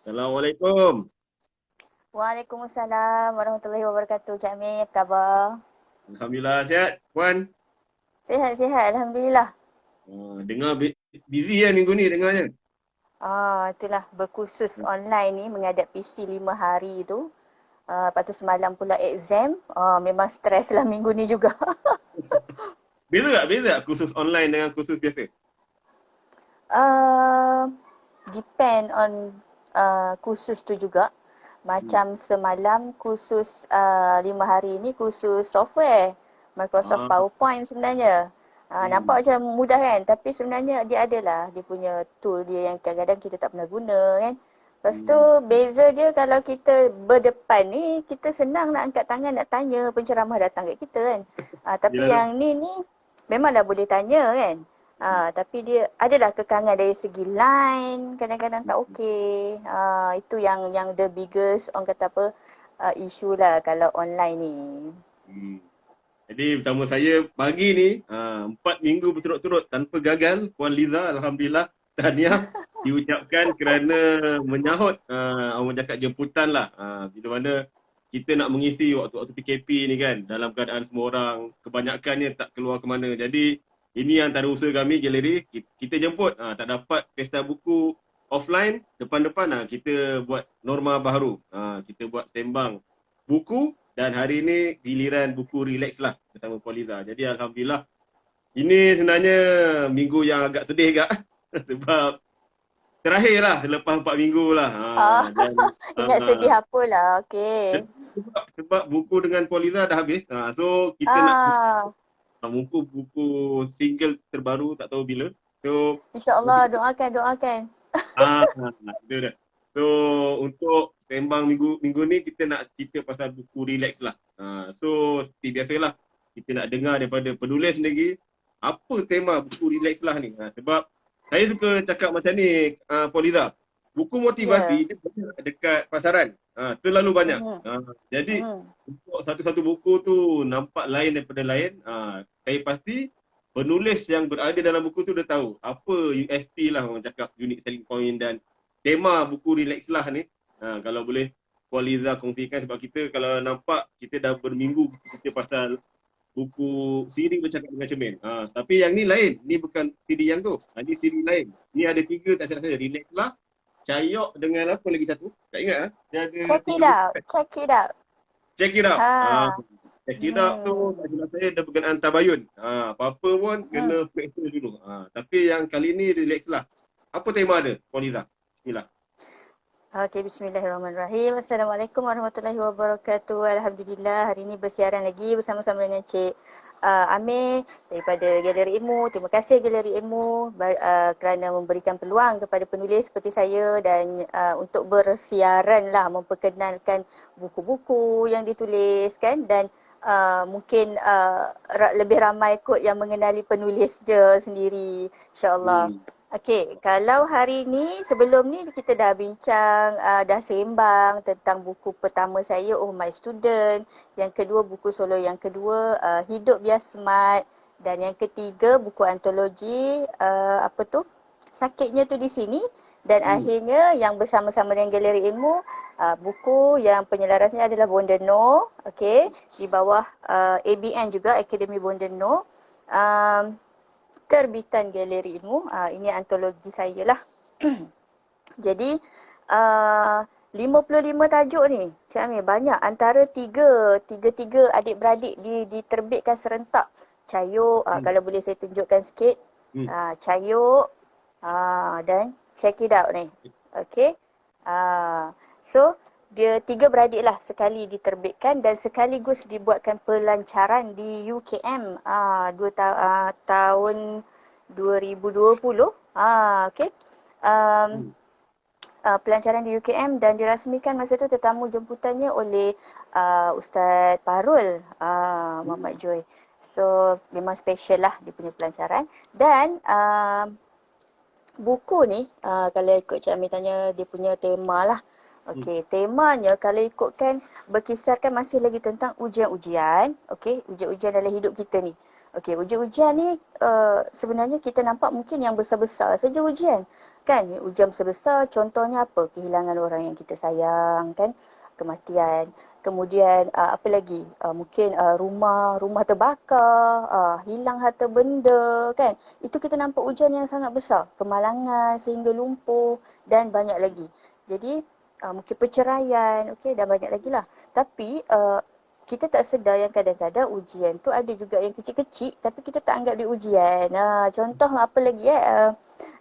Assalamualaikum. Waalaikumsalam warahmatullahi wabarakatuh. Cik Amir, apa khabar? Alhamdulillah sihat, Puan. Sihat-sihat, Alhamdulillah. Dengar busy kan minggu ni dengarnya. Itulah berkursus online ni menghadap PC 5 hari tu. Lepas tu semalam pula exam. Memang stres lah minggu ni juga. Beza tak kursus online dengan kursus biasa? uh, Depend on kursus tu juga. Hmm. Macam semalam kursus 5 hari ni kursus software. Microsoft Ah, PowerPoint sebenarnya. hmm. Nampak macam mudah kan? Tapi sebenarnya dia adalah dia punya tool dia yang kadang-kadang kita tak pernah guna kan. Lepas tu Hmm. beza dia kalau kita berdepan ni kita senang nak angkat tangan nak tanya penceramah datang kat kita kan. Tapi Yelah tu. yang ni memanglah boleh tanya kan. Hmm. Tapi dia adalah kekangan dari segi line kadang-kadang tak okey. Itu yang the biggest orang kata apa isu lah kalau online ni. Hmm. Jadi bersama saya pagi ni 4 minggu berturut-turut tanpa gagal, Puan Liza, Alhamdulillah, tahniah diucapkan kerana menyahut orang cakap jemputan lah. Bila mana kita nak mengisi waktu-waktu PKP ni kan, dalam keadaan semua orang kebanyakannya tak keluar ke mana. Jadi ini antara usaha kami galeri, kita jemput, tak dapat pesta buku offline depan-depan, kita buat norma baru. Kita buat sembang buku dan hari ini giliran buku relax lah bersama Puan Liza. Jadi Alhamdulillah ini sebenarnya minggu yang agak sedih kak sebab terakhir lah selepas 4 minggu lah. Ah, Dan ingat sedih apalah. Okey. sebab buku dengan Puan Liza dah habis. So kita nak Ah, buku single terbaru tak tahu bila. So insya-Allah doakan. Ah, itu dah. So untuk sembang minggu minggu ni kita nak cerita pasal buku relax lah. So seperti biasalah kita nak dengar daripada penulis sendiri apa tema buku relax lah ni. Sebab saya suka cakap macam ni, Poliza. Buku Ya. motivasi dia banyak dekat pasaran. Terlalu banyak. Mhm. Jadi Mhm. untuk satu-satu buku tu nampak lain daripada lain. Saya pasti penulis yang berada dalam buku tu dia tahu apa USP lah, orang cakap unique selling point dan tema buku relax lah ni. Kalau boleh Puan Liza kongsikan, sebab kita kalau nampak kita dah berminggu kita pasal buku siri bercakap dengan cermin. Tapi yang ni lain, ni bukan siri yang tu. Ini siri lain. Ni ada 3 tak silap saya, relax lah, Cayok dengan apa lagi satu? Tak ingat Dia ada Check 3 it buku. out. Check it out. Check it out. Ha. Check it out tu Hmm. tak silap saya ada berkenaan tabayun. Apa-apa pun Hmm. kena periksa dulu. Tapi yang kali ni relax lah. Apa tema ada, Puan Liza? Bismillah. Okey, bismillahirrahmanirrahim. Assalamualaikum warahmatullahi wabarakatuh. Alhamdulillah, hari ini bersiaran lagi bersama-sama dengan Cik Amir daripada Galeri Ilmu. Terima kasih Galeri Ilmu kerana memberikan peluang kepada penulis seperti saya dan untuk bersiaran lah, memperkenalkan buku-buku yang ditulis kan dan mungkin lebih ramai kot yang mengenali penulis je sendiri, insyaAllah. Hmm. Okey, kalau hari ni, sebelum ni kita dah bincang, dah sembang tentang buku pertama saya, Oh My Student. Yang kedua, buku solo yang kedua, Hidup Biar Smart. Dan yang ketiga, buku antologi, apa tu? Sakitnya tu di sini. Dan Hmm. akhirnya yang bersama-sama dengan Galeri Ilmu, buku yang penyelarasnya adalah Bonda Noh. Okey, di bawah ABN juga, Akademi Bonda Noh. Um, Terbitan Galeri Ilmu. Ini antologi saya lah. Jadi, uh, 55 tajuk ni, Cik Amir, banyak. Antara tiga adik-beradik diterbitkan serentak. Cayuk, Hmm. kalau boleh saya tunjukkan sikit. Hmm. Cayuk dan Check It Out ni. Okay. So, dia tiga beradik lah sekali diterbitkan dan sekaligus dibuatkan pelancaran di UKM tahun 2020. Okay. Um, Hmm. Pelancaran di UKM dan dirasmikan masa tu tetamu jemputannya oleh Ustaz Parul Muhammad Hmm. Joy. So memang special lah dia punya pelancaran dan buku ni kalau ikut Cik Amir tanya dia punya tema lah. Hmm. Okey, temanya kalau ikutkan berkisarkan masih lagi tentang ujian-ujian, okey, ujian-ujian dalam hidup kita ni. Okey, ujian-ujian ni sebenarnya kita nampak mungkin yang besar-besar saja ujian. Kan? Ujian besar-besar contohnya apa? Kehilangan orang yang kita sayang kan? Kematian. Kemudian apa lagi? Mungkin rumah terbakar, hilang harta benda kan? Itu kita nampak ujian yang sangat besar. Kemalangan sehingga lumpuh dan banyak lagi. Jadi mungkin perceraian, okey, dan banyak lagi lah. Tapi kita tak sedar yang kadang-kadang ujian tu ada juga yang kecil-kecil tapi kita tak anggap dia ujian. Contoh apa lagi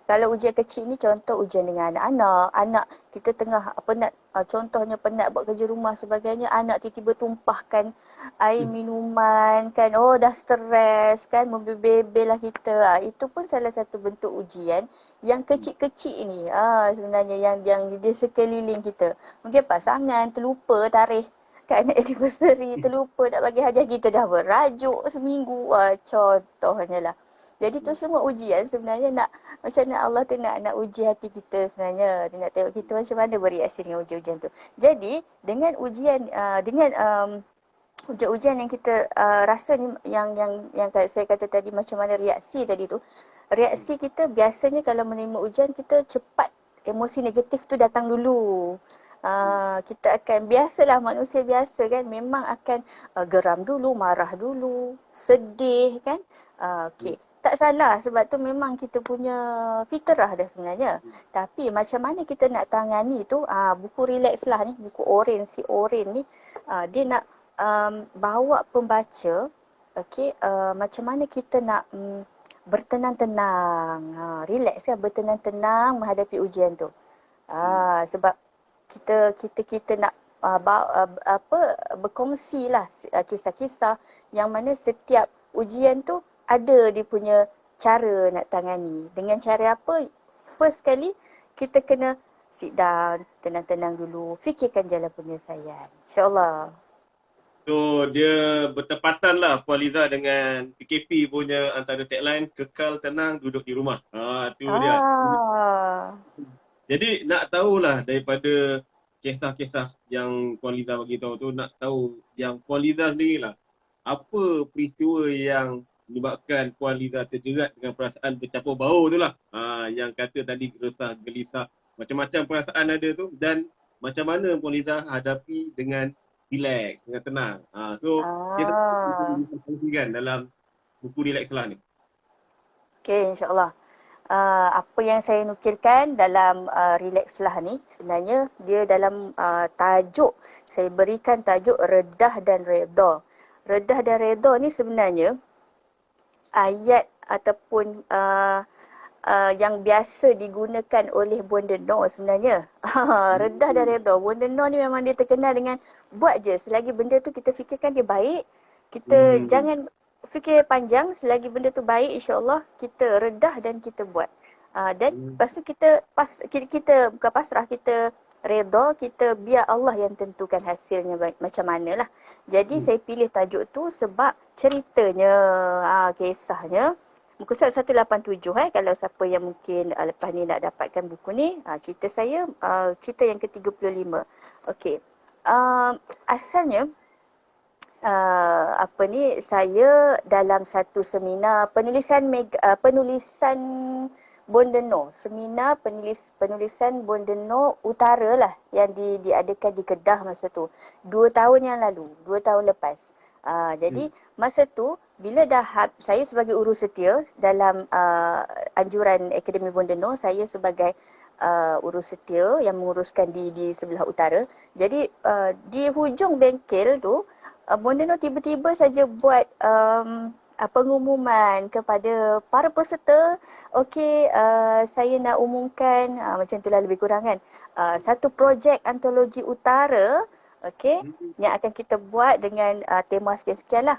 kalau ujian kecil ni contoh ujian dengan anak-anak. Anak kita tengah penat, contohnya penat buat kerja rumah sebagainya, anak tiba-tiba tumpahkan air minuman kan. Oh dah stres kan, membebel lah kita. Itu pun salah satu bentuk ujian yang kecil-kecil ni. Sebenarnya yang di sekeliling kita. Mungkin pasangan terlupa tarikh kan anniversary, terlupa nak bagi hadiah, kita dah berajuk seminggu. Contohnya lah. Jadi tu semua ujian sebenarnya nak macam mana Allah tu nak uji hati kita sebenarnya. Dia nak tengok kita macam mana bereaksi dengan ujian-ujian tu. Jadi dengan ujian ujian-ujian yang kita rasa ni yang saya kata tadi macam mana reaksi tadi tu. Reaksi kita biasanya kalau menerima ujian kita cepat emosi negatif tu datang dulu. Kita akan biasalah manusia biasa kan memang akan geram dulu, marah dulu, sedih kan. Okey. Tak salah sebab tu memang kita punya fitrah dah sebenarnya. Tapi macam mana kita nak tangani tu, buku relax lah ni, buku Oren, si Oren ni, dia nak bawa pembaca, okey, macam mana kita nak bertenang-tenang, relax kan, bertenang-tenang menghadapi ujian tu. Sebab kita nak berkongsi lah kisah-kisah yang mana setiap ujian tu ada dia punya cara nak tangani. Dengan cara apa? First kali kita kena sit down, tenang-tenang dulu, fikirkan jalan penyelesaian. InsyaAllah. So dia bertepatan lah Puan Liza dengan PKP punya antara tagline, kekal tenang duduk di rumah. Tu dia. Jadi nak tahulah daripada kisah-kisah yang Puan Liza bagi tahu tu, nak tahu yang Puan Liza sendiri lah, apa peristiwa yang menyebabkan Puan Liza terjerat dengan perasaan bercampur bau tu lah. Yang kata tadi resah, gelisah, macam-macam perasaan ada tu, dan macam mana Puan Liza hadapi dengan relax, dengan tenang. So kisah kita kongsikan dalam buku Relax lah ni. Okay, insyaAllah. Apa yang saya nukilkan dalam relax lah ni sebenarnya dia dalam tajuk, saya berikan tajuk redah dan redha. Redah dan redha ni sebenarnya ayat ataupun yang biasa digunakan oleh Bonda Noh sebenarnya. Redah dan redha. Bonda Noh ni memang dia terkenal dengan buat je selagi benda tu kita fikirkan dia baik. Kita jangan fikir panjang, selagi benda tu baik insya-Allah kita redah dan kita buat. Dan lepas tu kita bukan pasrah, kita redha, kita biar Allah yang tentukan hasilnya macam manalah. Jadi saya pilih tajuk tu sebab ceritanya, kisahnya muka surat 187 kalau siapa yang mungkin lepas ni nak dapatkan buku ni, cerita saya cerita yang ke-35. Okey. Asalnya saya dalam satu seminar penulisan Bonda Noh, seminar penulisan Bonda Noh Utara lah yang diadakan di Kedah masa tu. 2 tahun yang lalu, 2 tahun lepas. Jadi masa tu bila saya sebagai urus setia dalam anjuran Akademi Bonda Noh, saya sebagai urus setia yang menguruskan di sebelah utara. Jadi di hujung bengkel tu Bonda Noh tiba-tiba saja buat pengumuman kepada para peserta. Okey, saya nak umumkan macam itulah lebih kurang kan. Satu projek antologi utara, okey, yang akan kita buat dengan tema sekian-sekian lah.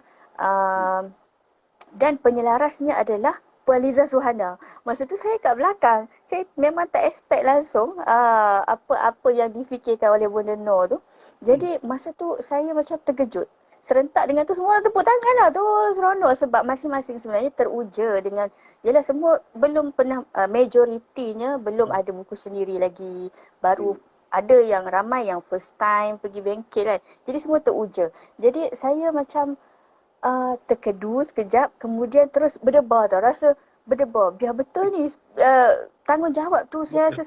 Dan penyelarasnya adalah Puan Liza Suhana. Masa tu saya kat belakang. Saya memang tak expect langsung apa yang difikirkan oleh Bonda Noh tu. Jadi masa tu saya macam terkejut. Serentak dengan tu semua tepuk tangan lah tu, seronok sebab masing-masing sebenarnya teruja dengan, yelah semua belum pernah, majoritinya belum ada buku sendiri lagi, baru ada yang ramai yang first time pergi bengkel kan, jadi semua teruja. Jadi saya macam terkedu sekejap, kemudian terus berdebar tau. Rasa berdebar. Biar betul ni tanggungjawab tu saya rasa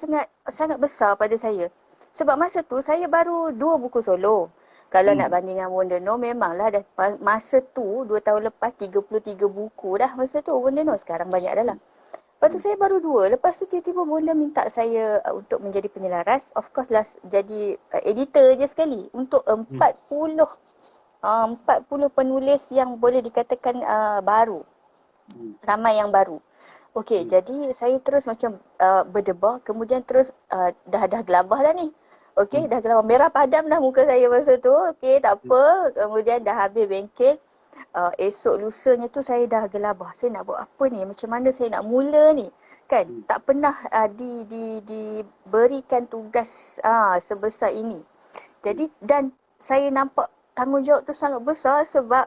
sangat besar pada saya. Sebab masa tu saya baru 2 buku solo. Kalau nak bandingkan Wonder No memanglah dah masa tu 2 tahun lepas 33 buku dah masa tu Wonder No. Sekarang banyak dah lah. Lepas tu saya baru 2. Lepas tu tiba-tiba Bonda minta saya untuk menjadi penyelaras. Of course lah jadi editor je sekali. Untuk 40 penulis yang boleh dikatakan baru. Ramai yang baru. Okey, jadi saya terus macam berdebar. Kemudian terus dah gelabah dah ni. Okey, dah gelabah. Merah padam dah muka saya masa tu. Okey, tak apa. Kemudian dah habis bengkel. Esok lusanya tu saya dah gelabah. Saya nak buat apa ni? Macam mana saya nak mula ni? Kan? Tak pernah diberikan tugas sebesar ini. Jadi dan saya nampak tanggungjawab tu sangat besar sebab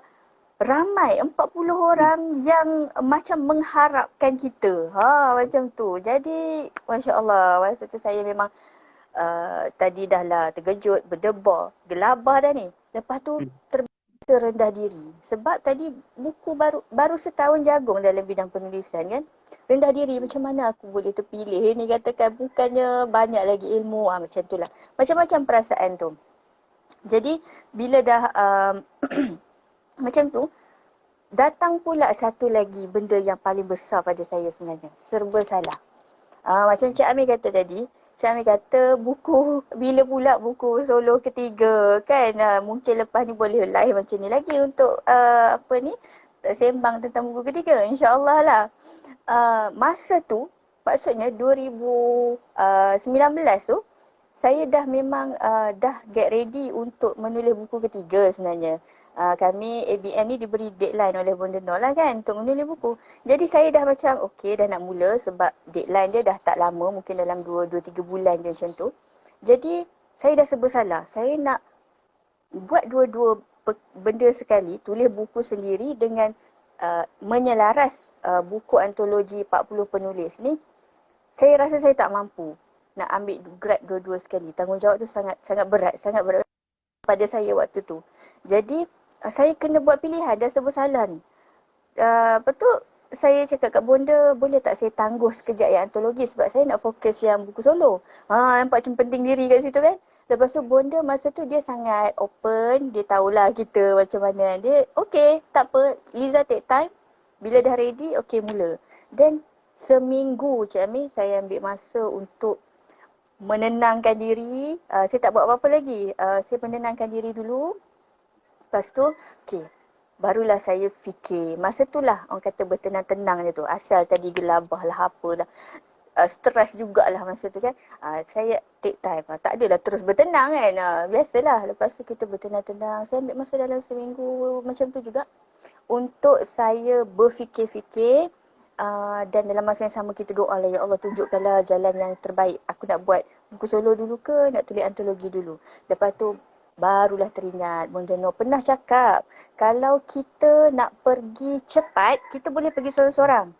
ramai 40 orang yang macam mengharapkan kita. Macam tu. Jadi masya-Allah, masa tu saya memang tadi dah lah terkejut, berdebar, gelabah dah ni. Lepas tu terbiasa rendah diri. Sebab tadi buku baru setahun jagung dalam bidang penulisan kan. Rendah diri macam mana aku boleh terpilih ni katakan bukannya banyak lagi ilmu macam tu lah. Macam-macam perasaan tu. Jadi bila dah macam tu, datang pula satu lagi benda yang paling besar pada saya sebenarnya. Serba salah. Macam Cik Amir kata tadi, Cik Amir kata buku, bila pula buku solo ketiga kan. Mungkin lepas ni boleh live macam ni lagi untuk sembang tentang buku ketiga. InsyaAllah lah. Masa tu, maksudnya 2019 tu, saya dah memang dah get ready untuk menulis buku ketiga sebenarnya. Kami ABN ni diberi deadline oleh Bonda Nor lah kan untuk menulis buku. Jadi saya dah macam okey dah nak mula sebab deadline dia dah tak lama, mungkin dalam 2-3 bulan je macam tu. Jadi saya dah serba salah. Saya nak buat dua-dua benda sekali, tulis buku sendiri dengan menyelaras buku antologi 40 penulis ni. Saya rasa saya tak mampu nak ambil grab dua-dua sekali. Tanggungjawab tu sangat berat pada saya waktu tu. Jadi saya kena buat pilihan dan serba salah ni. Lepas tu saya cakap kat Bonda, boleh tak saya tangguh sekejap yang antologi sebab saya nak fokus yang buku solo. Nampak macam penting diri kat situ kan. Lepas tu Bonda masa tu dia sangat open, dia tahulah kita macam mana. Dia okey, tak apa, Liza take time. Bila dah ready, okey mula. Dan seminggu Cik Amir saya ambil masa untuk menenangkan diri. Saya tak buat apa-apa lagi. Saya menenangkan diri dulu. Lepas tu, okey. Barulah saya fikir. Masa tu lah orang kata bertenang-tenang je tu. Asal tadi gelabah lah apa dah. Stres jugalah masa tu kan. Saya take time. Tak adalah terus bertenang kan. Biasalah. Lepas tu kita bertenang-tenang. Saya ambil masa dalam seminggu macam tu juga. Untuk saya berfikir-fikir. Dan dalam masa yang sama kita doa lah, ya Allah tunjukkanlah jalan yang terbaik. Aku nak buat buku solo dulu ke nak tulis antologi dulu. Lepas tu barulah teringat Bonda Nor pernah cakap kalau kita nak pergi cepat kita boleh pergi seorang-seorang.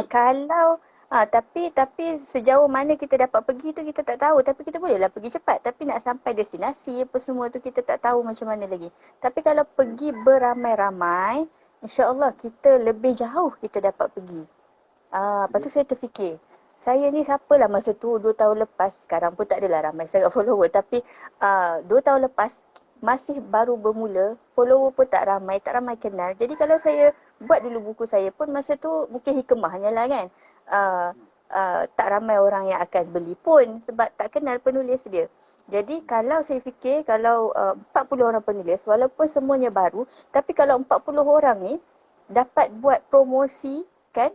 Kalau tapi sejauh mana kita dapat pergi tu kita tak tahu, tapi kita bolehlah pergi cepat, tapi nak sampai destinasi apa semua tu kita tak tahu macam mana lagi. Tapi kalau pergi beramai-ramai, insya-Allah kita lebih jauh kita dapat pergi. Lepas tu saya terfikir, saya ni siapalah masa tu 2 tahun lepas, sekarang pun tak adalah ramai sangat follower, tapi 2 tahun lepas masih baru bermula, follower pun tak ramai kenal. Jadi kalau saya buat dulu buku saya pun masa tu mungkin hikmahnya lah kan. Tak ramai orang yang akan beli pun sebab tak kenal penulis dia. Jadi kalau saya fikir kalau 40 orang penulis walaupun semuanya baru, tapi kalau 40 orang ni dapat buat promosi kan,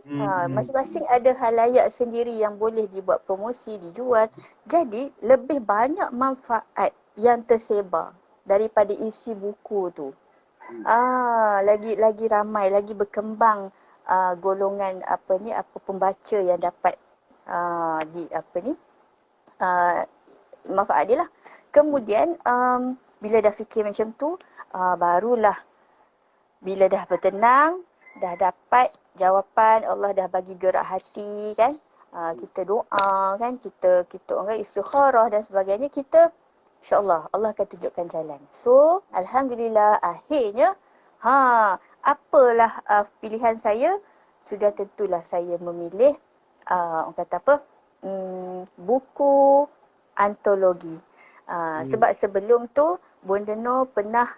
masing-masing ada halayak sendiri yang boleh dibuat promosi, dijual. Jadi lebih banyak manfaat yang tersebar daripada isi buku tu. Lagi ramai, lagi berkembang golongan pembaca yang dapat manfaat dia lah. Kemudian bila dah fikir macam tu, barulah bila dah bertenang, dah dapat jawapan, Allah dah bagi gerak hati kan. Kita doa kan, kita orang istikharah dan sebagainya, kita insya-Allah Allah akan tunjukkan jalan. So, alhamdulillah akhirnya Apalah pilihan saya? Sudah tentulah saya memilih orang kata apa? Buku antologi. Sebab sebelum tu Bonda Noh pernah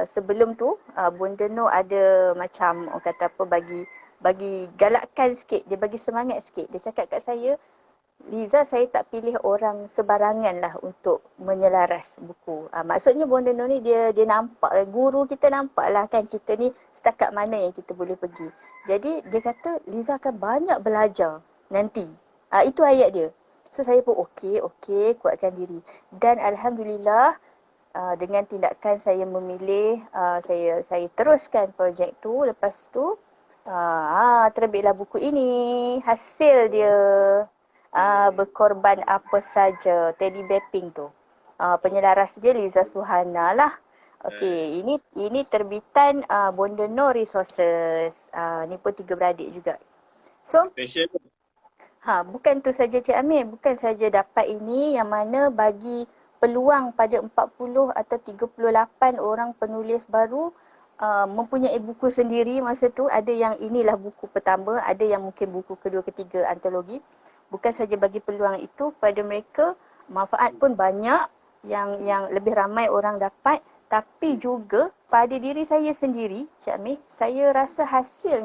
sebelum tu Bonda Noh ada macam orang kata apa, bagi galakkan sikit, dia bagi semangat sikit. Dia cakap kat saya, Liza, saya tak pilih orang sebarangan lah untuk menyelaras buku. Maksudnya Bonda Noh ni dia nampak, guru kita nampak lah kan kita ni setakat mana yang kita boleh pergi. Jadi dia kata Liza akan banyak belajar nanti. Itu ayat dia. So saya pun okey, kuatkan diri. Dan Alhamdulillah dengan tindakan saya memilih, saya teruskan projek tu. Lepas tu terbitlah buku ini. Hasil dia berkorban apa saja, Teddy Bear Pink tu. Penyelaras dia Liza Suhana lah. Okey, ini terbitan Bonda Noh Resources. Ni pun 3 beradik juga. So, bukan tu saja Cik Amir, bukan saja dapat ini yang mana bagi peluang pada 40 atau 38 orang penulis baru mempunyai buku sendiri masa tu. Ada yang inilah buku pertama, ada yang mungkin buku kedua, ketiga antologi. Bukan saja bagi peluang itu pada mereka, manfaat pun banyak yang lebih ramai orang dapat, tapi juga pada diri saya sendiri, Cik Amir, saya rasa hasil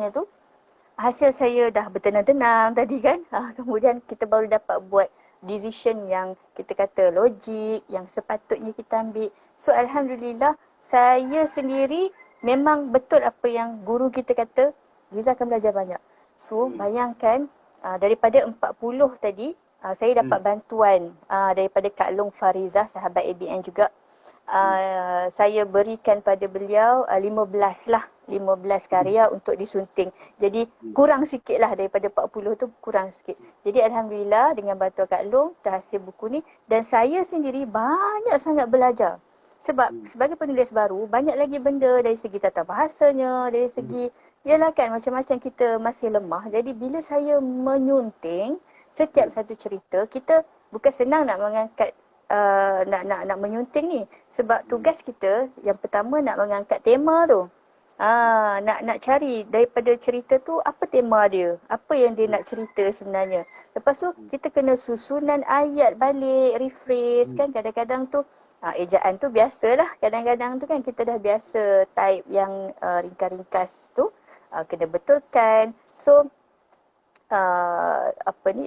saya dah bertenang-tenang tadi kan. Kemudian kita baru dapat buat decision yang kita kata logik, yang sepatutnya kita ambil. So Alhamdulillah, saya sendiri memang betul apa yang guru kita kata, Liza akan belajar banyak. So bayangkan daripada 40 tadi, saya dapat bantuan daripada Kak Long Farizah, sahabat ABN juga. Saya berikan pada beliau 15 karya untuk disunting. Jadi kurang sikit lah daripada 40 tu, kurang sikit. Jadi Alhamdulillah dengan bantuan Kak Long terhasil buku ni, dan saya sendiri banyak sangat belajar. Sebab sebagai penulis baru, banyak lagi benda dari segi tata bahasanya, dari segi yalah kan macam-macam kita masih lemah. Jadi bila saya menyunting setiap satu cerita, kita bukan senang nak mengangkat nak menyunting ni, sebab tugas kita yang pertama nak mengangkat tema tu. Nak cari daripada cerita tu apa tema dia, apa yang dia nak cerita sebenarnya. Lepas tu kita kena susunan ayat balik, rephrase kan. Kadang-kadang tu ejaan tu biasalah, kadang-kadang tu kan kita dah biasa type yang ringkas-ringkas tu, kena betulkan. So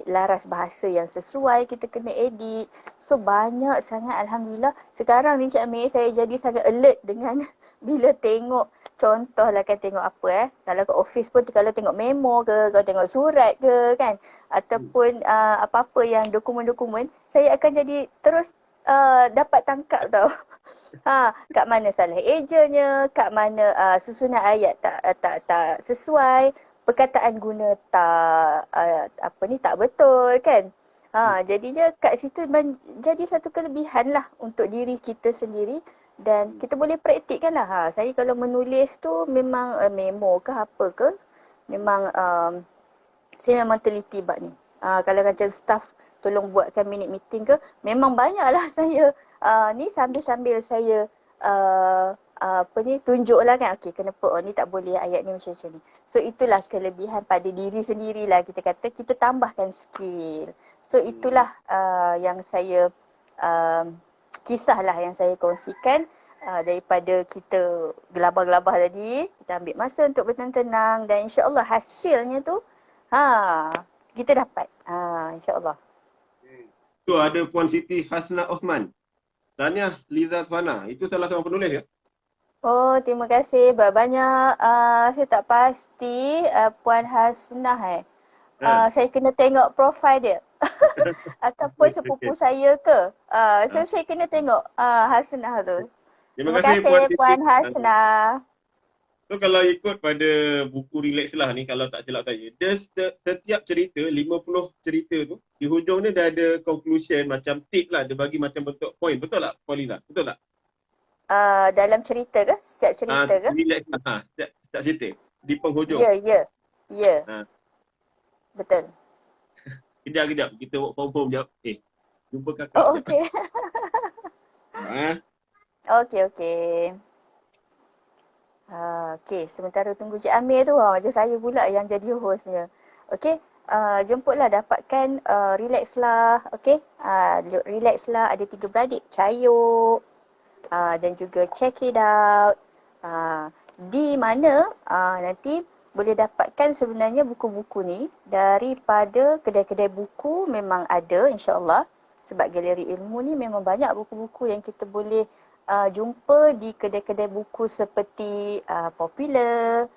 laras bahasa yang sesuai kita kena edit. So banyak sangat Alhamdulillah. Sekarang ni Cik Amir, saya jadi sangat alert dengan bila tengok, contohlah kan tengok apa kalau kat office pun kalau tengok memo ke, kalau tengok surat ke kan, ataupun apa-apa yang dokumen-dokumen, saya akan jadi terus dapat tangkap tau. Kat mana salah ejanya, kat mana susunan ayat tak sesuai, perkataan guna tak betul kan. Jadinya kat situ jadi satu kelebihan lah untuk diri kita sendiri, dan kita boleh praktikkan lah. Saya kalau menulis tu memang memo ke apa ke, memang saya memang teliti bab ni. Kalau macam staff tolong buatkan minute meeting ke, memang banyaklah saya ni sambil-sambil saya tunjuklah kan, okey kenapa ni tak boleh, ayat ni macam ni. So itulah kelebihan pada diri sendirilah, kita kata kita tambahkan skill. So itulah yang saya kisahlah yang saya kongsikan. Daripada kita gelabah-gelabah tadi, kita ambil masa untuk bertenang, dan insya-Allah hasilnya tu kita dapat. Insya-Allah. Tu ada Puan Siti Hasna Osman. Tahniah Liza Suhana. Itu salah seorang penulis ya? Oh, terima kasih banyak. Saya tak pasti Puan Hasnah saya kena tengok profil dia. Ataupun sepupu saya ke. So saya kena tengok Hasnah tu. Terima kasih Puan Hasnah. So kalau ikut pada buku Relax lah ni, kalau tak silap saya, dia setiap cerita, 50 cerita tu, di hujung dia dah ada conclusion macam tip lah, dia bagi macam bentuk point. Betul tak Puan Liza? Betul tak? Dalam cerita ke? Setiap cerita ke? Relax lah. Setiap cerita. Di penghujung. Ya. Betul. Kejap. Kita work from home jap. Jumpa kakak. Oh, okey. Okey. Okey, sementara tunggu Cik Amir tu, macam saya pula yang jadi hostnya. Okey, jemputlah, dapatkan, relax lah, okey. Relax lah, ada 3 beradik, Cayuk, dan juga Check It Out. Di mana nanti boleh dapatkan sebenarnya buku-buku ni daripada kedai-kedai buku memang ada insya-Allah. Sebab Galeri Ilmu ni memang banyak buku-buku yang kita boleh jumpa di kedai-kedai buku seperti Popular.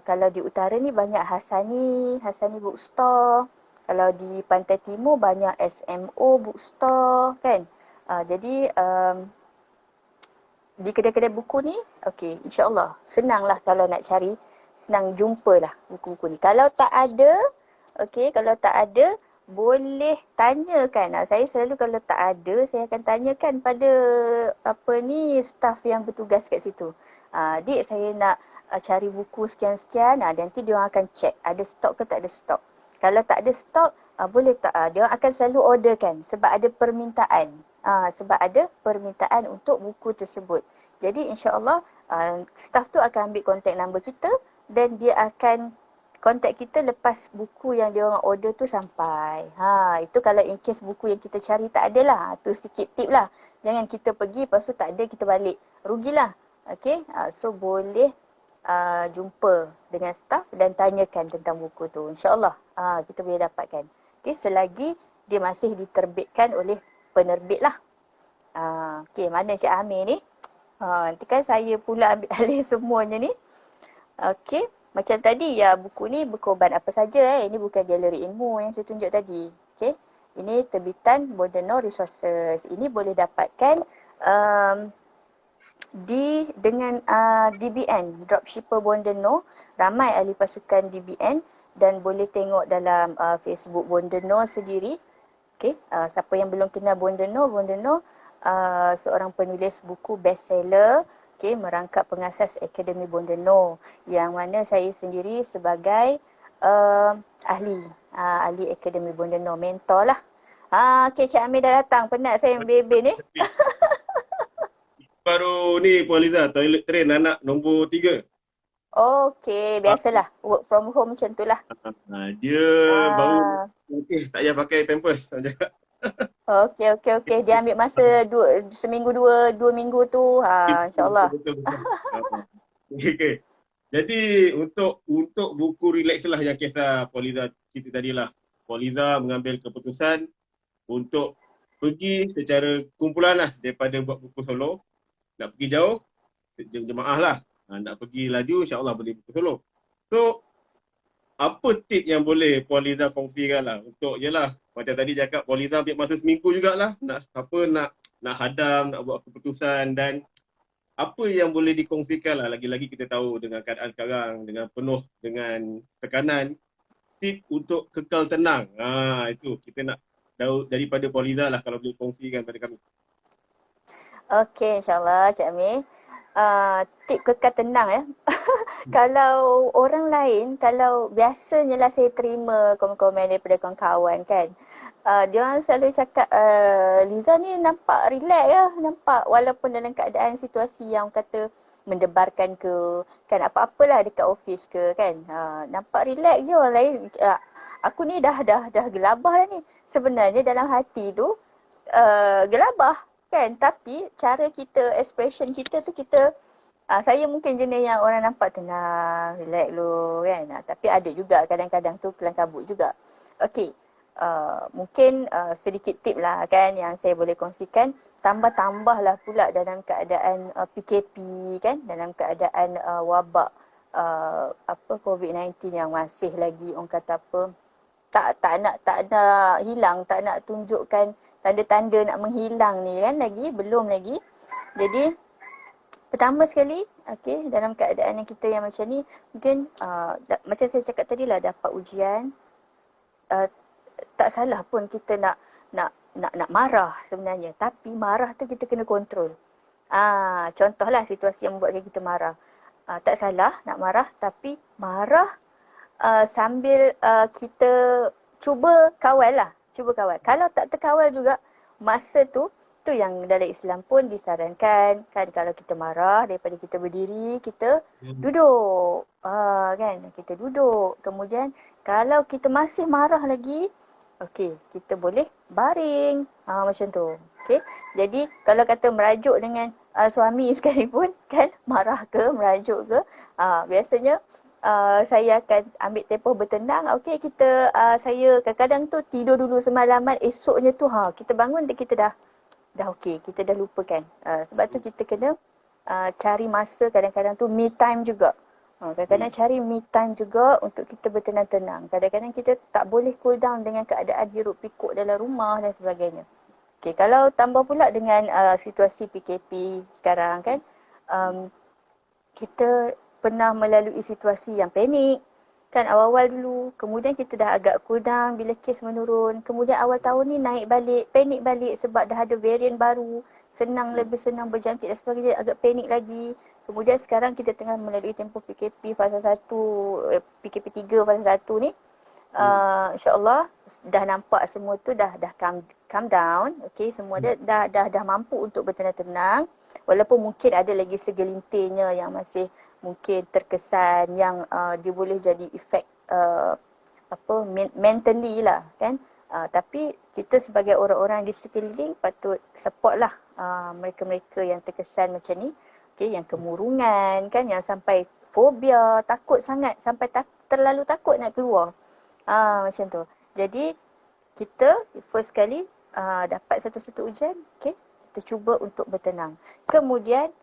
Kalau di utara ni banyak Hasani Bookstore. Kalau di Pantai Timur banyak SMO Bookstore kan. Jadi di kedai-kedai buku ni, okey, insya-Allah senanglah kalau nak cari, senang jumpalah buku-buku ni. Kalau tak ada, okey, kalau tak ada boleh tanyakan. Saya selalu kalau tak ada, saya akan tanyakan pada apa ni staff yang bertugas kat situ. Dik, saya nak cari buku sekian-sekian. Nanti dia orang akan check ada stok ke tak ada stok. Kalau tak ada stok, boleh tak? Dia orang akan selalu orderkan sebab ada permintaan. Sebab ada permintaan untuk buku tersebut. Jadi insya-Allah staff tu akan ambil contact number kita dan dia akan contact kita lepas buku yang dia orang order tu sampai. Itu kalau in case buku yang kita cari tak ada lah. Tu sikit tip lah. Jangan kita pergi lepas tu tak ada kita balik. Rugilah. Okay. So boleh jumpa dengan staff dan tanyakan tentang buku tu. InsyaAllah kita boleh dapatkan. Okay. Selagi dia masih diterbitkan oleh penerbit lah. Okay, mana Cik Amir ni? Nanti kan saya pula ambil alih semuanya ni. Okay, macam tadi ya, buku ni berkorban apa saja. Ini bukan Galeri Ilmu yang saya tunjuk tadi. Okay, ini terbitan Bondono Resources. Ini boleh dapatkan dengan DBN, Dropshipper Bondono. Ramai ahli pasukan DBN dan boleh tengok dalam Facebook Bondono sendiri. Okay, siapa yang belum kenal Bondono seorang penulis buku bestseller, okay, merangkap pengasas Akademi Bondono, yang mana saya sendiri sebagai ahli Akademi Bondono, mentor lah. Okay, Cik Amir dah datang, penat saya bebe ni. Baru ni Puan Liza, toilet train anak nombor 3. Okay, biasalah, work from home macam tu lah. Dia baru tak payah pakai pampers. Okey. Dia ambil masa seminggu dua minggu tu. InsyaAllah. Betul. Okay. Jadi untuk buku relax lah yang kisah Puan Liza cerita tadi lah. Puan Liza mengambil keputusan untuk pergi secara kumpulan lah daripada buat buku solo. Nak pergi jauh, jemaah lah. Nak pergi laju, insyaAllah boleh buku solo. So, apa tip yang boleh Puan Liza kongsikan lah untuk, yelah, macam tadi cakap Puan Liza ambil masa seminggu jugalah nak hadam, nak buat keputusan, dan apa yang boleh dikongsikan lah, lagi-lagi kita tahu dengan keadaan sekarang, dengan penuh dengan tekanan, tip untuk kekal tenang. Itu kita nak tahu daripada Puan Liza lah kalau boleh kongsikan pada kami. Okey, insyaAllah Cik Amir. Tip kekal tenang ya. Kalau orang lain, kalau biasanya lah saya terima komen-komen daripada kawan-kawan kan. Dia orang selalu cakap, Liza ni nampak relax ya, nampak walaupun dalam keadaan situasi yang kata mendebarkan ke, kan apa-apalah dekat office ke kan. Nampak relax je orang lain. Aku ni dah gelabah dah ni. Sebenarnya dalam hati tu gelabah kan, tapi cara kita, expression kita tu kita saya mungkin jenis yang orang nampak tenang, relax lu kan. Tapi ada juga kadang-kadang tu kelang kabut juga. Okey. Mungkin sedikit tip lah kan yang saya boleh kongsikan. Tambah-tambahlah pula dalam keadaan PKP kan, dalam keadaan wabak COVID-19 yang masih lagi orang kata apa, tak nak hilang, tak nak tunjukkan tanda-tanda nak menghilang ni kan, belum lagi. Jadi pertama sekali, okey, dalam keadaan yang kita yang macam ni, mungkin macam saya cakap tadi lah, dapat ujian, tak salah pun kita nak marah sebenarnya, tapi marah tu kita kena kontrol. Contohlah situasi yang membuatkan kita marah. Tak salah nak marah, tapi marah sambil kita cuba kawal lah. Kalau tak terkawal juga, masa tu tu yang dalam Islam pun disarankan kan, kalau kita marah daripada kita berdiri, kita duduk. Kan, kita duduk. Kemudian kalau kita masih marah lagi, okey, kita boleh baring. Macam tu. Okey. Jadi kalau kata merajuk dengan suami sekalipun kan, marah ke, merajuk ke, biasanya saya akan ambil tempoh bertenang. Okey, kita saya kadang-kadang tu tidur dulu semalaman, esoknya tu kita bangun dan kita dah okey, kita dah lupakan. Sebab tu kita kena cari masa kadang-kadang tu me time juga. Kadang-kadang cari me time juga untuk kita bertenang-tenang. Kadang-kadang kita tak boleh cool down dengan keadaan hiruk pikuk dalam rumah dan sebagainya. Okey, kalau tambah pula dengan situasi PKP sekarang kan, kita pernah melalui situasi yang panik kan awal-awal dulu. Kemudian kita dah agak cool down bila kes menurun. Kemudian awal tahun ni naik balik, panik balik sebab dah ada varian baru. Lebih senang berjangkit dan sebagainya, agak panik lagi. Kemudian sekarang kita tengah melalui tempoh PKP fasa 1, PKP 3 fasa 1 ni. InsyaAllah dah nampak semua tu dah calm down. Okay, semua dah mampu untuk bertenang-tenang. Walaupun mungkin ada lagi segelintirnya yang masih mungkin terkesan, yang dia boleh jadi efek mentally lah kan. Tapi kita sebagai orang-orang di sekeliling patut support lah mereka-mereka yang terkesan macam ni. Okay, yang kemurungan kan, yang sampai fobia, takut sangat sampai terlalu takut nak keluar. Macam tu. Jadi kita first kali dapat satu-satu ujian, okay, kita cuba untuk bertenang. Kemudian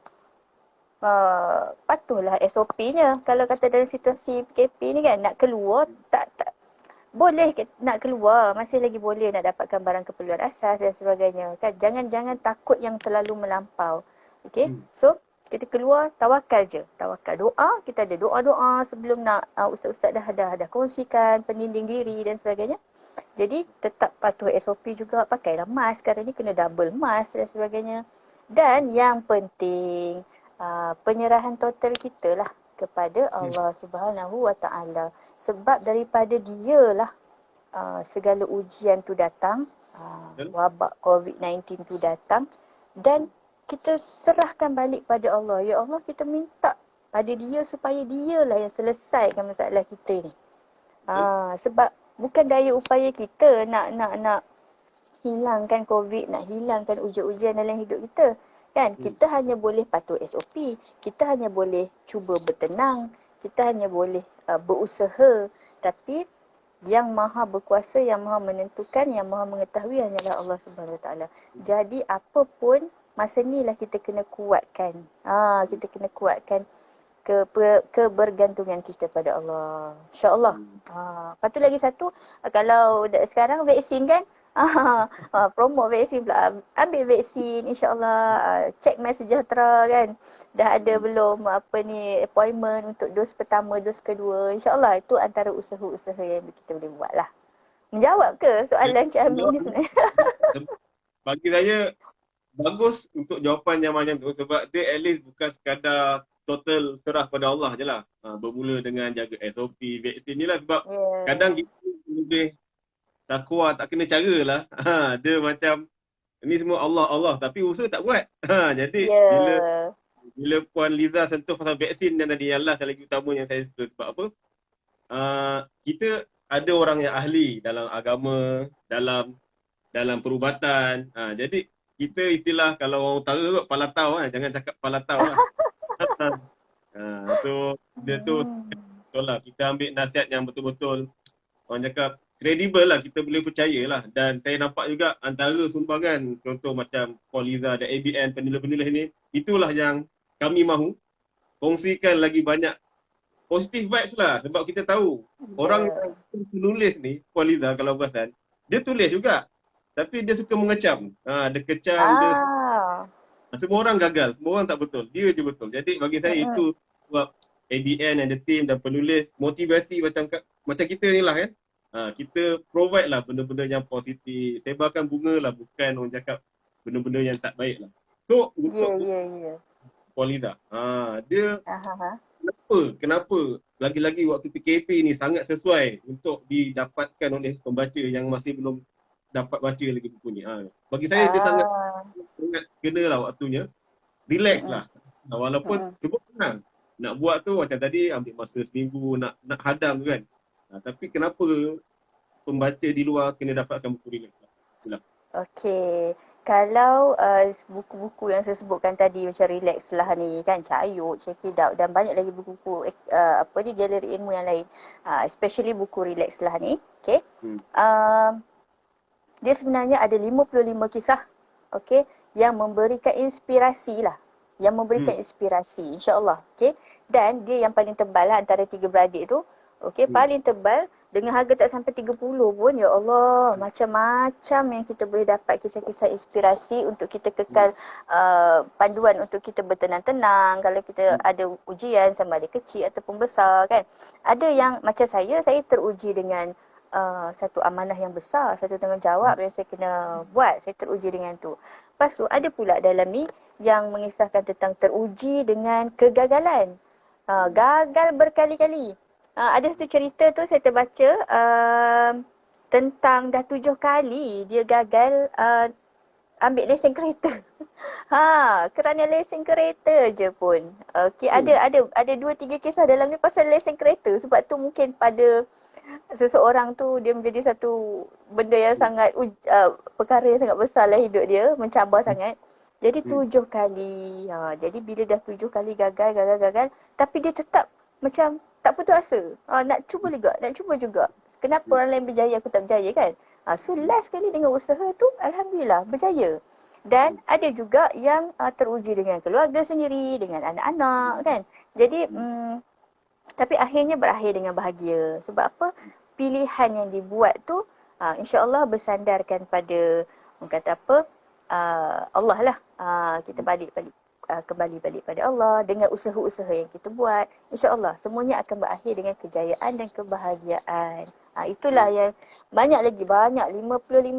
patuhlah SOP-nya. Kalau kata dalam situasi PKP ni kan, nak keluar tak boleh nak keluar, masih lagi boleh nak dapatkan barang keperluan asas dan sebagainya kan. Jangan takut yang terlalu melampau. Okay, so kita keluar, tawakal je. Tawakal, doa. Kita ada doa-doa sebelum nak ustaz-ustaz dah kongsikan pendinding diri dan sebagainya. Jadi tetap patuh SOP juga. Pakailah mask. Sekarang ni kena double mask dan sebagainya. Dan yang penting, penyerahan total kita lah kepada Allah Subhanahu Wa Taala. Sebab daripada dialah segala ujian tu datang. Wabak COVID-19 tu datang. Dan kita serahkan balik pada Allah. Ya Allah, kita minta pada dia supaya dialah yang selesaikan masalah kita ni. Sebab bukan daya upaya kita nak hilangkan COVID, nak hilangkan ujian-ujian dalam hidup kita. Kan? Kita hanya boleh patuh SOP. Kita hanya boleh cuba bertenang. Kita hanya boleh berusaha. Tapi yang maha berkuasa, yang maha menentukan, yang maha mengetahui hanyalah Allah Subhanahu Wa Taala. Jadi apapun, masa ni lah kita kena kuatkan. Kita kena kuatkan kebergantungan kita pada Allah. InsyaAllah. Lepas tu lagi satu, kalau sekarang vaksin kan, promote vaksin pula. Ambil vaksin, insyaAllah. Cek My Sejahtera kan. Dah ada belum appointment untuk dos pertama, dos kedua. InsyaAllah itu antara usaha-usaha yang kita boleh buat lah. Menjawab ke soalan Cik Amin ni sebenarnya? Bagi saya, bagus untuk jawapan yang macam tu sebab dia at least bukan sekadar total serah pada Allah je lah. Bermula dengan jaga SOP, vaksin ni lah sebab kadang kita lebih takwa tak kena cara lah. Dia macam ni semua Allah tapi usaha tak buat. Jadi bila Puan Liza sentuh pasal vaksin dan tadi yang last lagi utama yang saya suka sebab apa? Kita ada orang yang ahli dalam agama, dalam perubatan. Jadi kita istilah kalau orang utara kot palatau jangan cakap palatau lah. So dia tu betul lah, kita ambil nasihat yang betul-betul orang cakap kredibel lah, kita boleh percaya lah. Dan saya nampak juga antara sumbangan contoh macam Poliza dan ABN, penulis-penulis ni, itulah yang kami mahu kongsikan lagi banyak positive vibes lah. Sebab kita tahu orang yang penulis ni, Poliza kalau perasan, dia tulis juga tapi dia suka mengecam. Dia kecam, dia semua orang gagal, semua orang tak betul, dia je betul. Jadi bagi saya itu sebab ABN and the team dan penulis motivasi macam kita ni lah kan. Kita provide lah benda-benda yang positif, sebarkan bunga lah, bukan orang cakap benda-benda yang tak baik lah. So untuk Poliza, dia kenapa lagi-lagi waktu PKP ni sangat sesuai untuk didapatkan oleh pembaca yang masih belum dapat baca lagi buku ni. Bagi saya dia sangat ingat kena lah waktunya. Relax Mm-mm. lah. Walaupun Mm-mm. cuba senang. Nak buat tu macam tadi ambil masa seminggu nak hadam kan. Tapi kenapa pembaca di luar kena dapatkan buku relax lah. Itulah. Okey. Kalau buku-buku yang saya sebutkan tadi macam Relax lah ni kan, Cayuk, Check It Out dan banyak lagi buku-buku apa ni galeri ilmu yang lain. Especially buku Relax lah ni. Okey. Hmm. Dia sebenarnya ada 55 kisah, okey, yang memberikan inspirasi lah. Yang memberikan inspirasi, insya-Allah, okey. Dan dia yang paling tebal lah antara tiga beradik tu. Okey, paling tebal dengan harga tak sampai 30 pun, ya Allah, macam-macam yang kita boleh dapat kisah-kisah inspirasi untuk kita kekal panduan untuk kita bertenang-tenang kalau kita ada ujian sama ada kecil ataupun besar kan. Ada yang macam saya teruji dengan satu amanah yang besar, satu tanggungjawab yang saya kena buat. Saya teruji dengan tu. Lepas tu ada pula dalam ni yang mengisahkan tentang teruji dengan kegagalan. Gagal berkali-kali. Ada satu cerita tu saya terbaca tentang dah 7 kali dia gagal ambil lesen kereta. Kerana lesen kereta je pun. Okey, ada 2-3 kisah dalam ni pasal lesen kereta. Sebab tu mungkin pada seseorang tu dia menjadi satu benda yang sangat perkara yang sangat besar lah hidup dia, mencabar sangat. Jadi 7 kali. Jadi bila dah 7 kali gagal, tapi dia tetap macam tak putus asa. Nak cuba juga. Kenapa orang lain berjaya aku tak berjaya kan? So last kali dengan usaha tu alhamdulillah berjaya. Dan ada juga yang teruji dengan keluarga sendiri, dengan anak-anak kan. Jadi tapi akhirnya berakhir dengan bahagia. Sebab apa? Pilihan yang dibuat tu insya-Allah bersandarkan pada orang kata apa? Allah lah. Kita kembali balik pada Allah dengan usaha-usaha yang kita buat. InsyaAllah semuanya akan berakhir dengan kejayaan dan kebahagiaan. Itulah yang banyak 55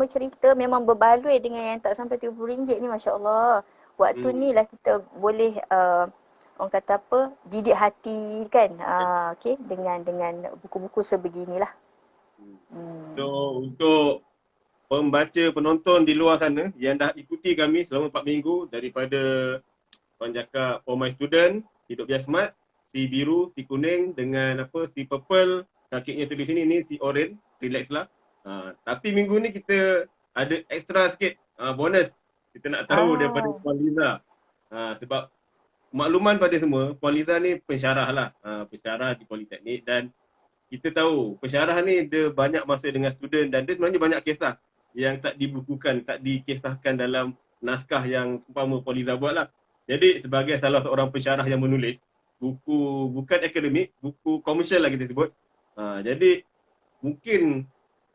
cerita memang berbaloi dengan yang tak sampai RM30 ni, masya-Allah. Waktu ni lah kita boleh orang kata apa, didik hati kan, okey, dengan buku-buku sebeginilah. So untuk pembaca, penonton di luar sana yang dah ikuti kami selama 4 minggu daripada orang cakap for my student, hidup biar smart, si biru, si kuning dengan apa, si purple, sakitnya tulis sini ni si orange, relax lah. Tapi minggu ni kita ada extra sikit bonus. Kita nak tahu daripada Puan Liza. Sebab makluman pada semua, Puan Liza ni pensyarah lah. Pensyarah di Politeknik dan kita tahu pensyarah ni dia banyak masa dengan student dan dia sebenarnya banyak kisah yang tak dibukukan, tak dikisahkan dalam naskah yang umpama Puan Liza buat lah. Jadi sebagai salah seorang pensyarah yang menulis buku bukan akademik, buku komersial lah kita sebut. Jadi mungkin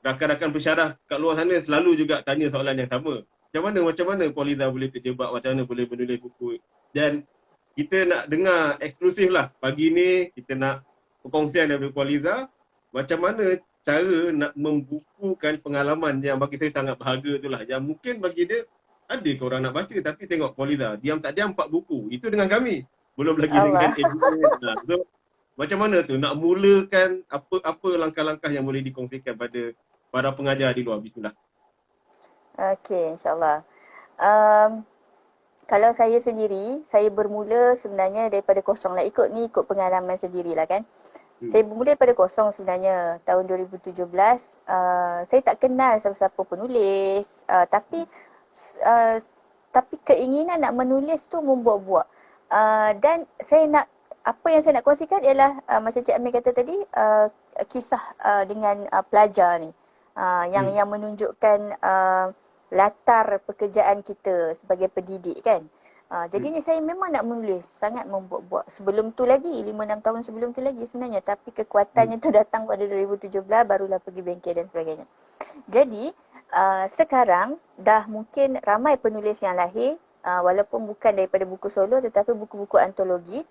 rakan-rakan pensyarah kat luar sana selalu juga tanya soalan yang sama. Macam mana Puan Liza boleh terjebak, macam mana boleh menulis buku. Dan kita nak dengar eksklusif lah. Pagi ni kita nak perkongsian daripada Puan Liza. Macam mana cara nak membukukan pengalaman yang bagi saya sangat berharga tu lah. Yang mungkin bagi dia, ada ke orang nak baca tapi tengok Puan Liza, diam tak diam 4 buku. Itu dengan kami. Belum lagi dengan editor. So, macam mana tu nak mulakan apa langkah-langkah yang boleh dikongsikan pada para pengajar di luar. Bismillah. Okey, insya-Allah. Kalau saya sendiri, saya bermula sebenarnya daripada kosong lah. Ikut pengalaman sendirilah kan. Saya bermula daripada kosong sebenarnya tahun 2017. Saya tak kenal siapa-siapa penulis. Tapi keinginan nak menulis tu membuat-buat. Dan apa yang saya nak kongsikan ialah macam Cik Amir kata tadi, kisah dengan pelajar ni. Yang menunjukkan latar pekerjaan kita sebagai pendidik kan. Jadinya saya memang nak menulis, sangat membuat-buat. Sebelum tu lagi, 5-6 tahun sebelum tu lagi sebenarnya. Tapi kekuatannya tu datang pada 2017, barulah pergi bengkel dan sebagainya. Jadi, sekarang dah mungkin ramai penulis yang lahir, walaupun bukan daripada buku solo tetapi buku-buku antologi.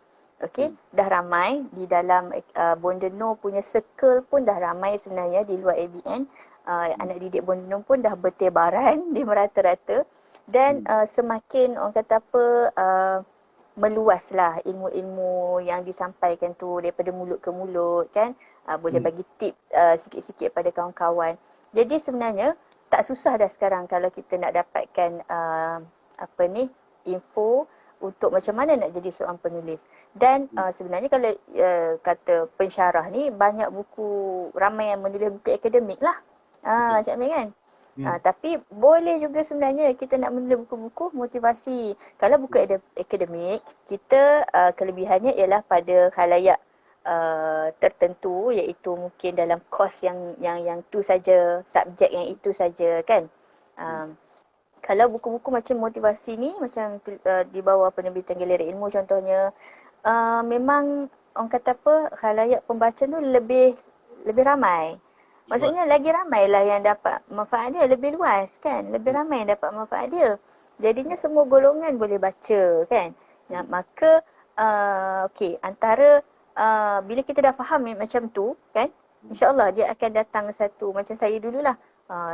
Okey, dah ramai di dalam Bondeno punya circle pun dah ramai sebenarnya di luar ABN. Anak didik Bondeno pun dah bertebaran di merata-rata dan semakin orang kata apa meluaslah ilmu-ilmu yang disampaikan tu daripada mulut ke mulut kan. Boleh bagi tip sikit-sikit pada kawan-kawan. Jadi sebenarnya tak susah dah sekarang kalau kita nak dapatkan info untuk macam mana nak jadi seorang penulis. Dan sebenarnya kalau kata pensyarah ni, banyak buku, ramai yang menulis buku akademik lah. Cik Amir kan? Tapi boleh juga sebenarnya kita nak menulis buku-buku motivasi. Kalau buku akademik, kita kelebihannya ialah pada khalayak tertentu, iaitu mungkin dalam kos yang tu saja, subjek yang itu saja kan. Kalau buku-buku macam motivasi ni, macam di bawah penerbitan Galeri Ilmu contohnya, memang orang kata apa, khalayak pembaca tu lebih ramai. Maksudnya lagi ramai lah yang dapat manfaat dia, lebih luas kan, lebih ramai yang dapat manfaat dia. Jadinya semua golongan boleh baca kan. Maka okey, antara bila kita dah faham macam tu kan, insya-Allah dia akan datang satu, macam saya dululah.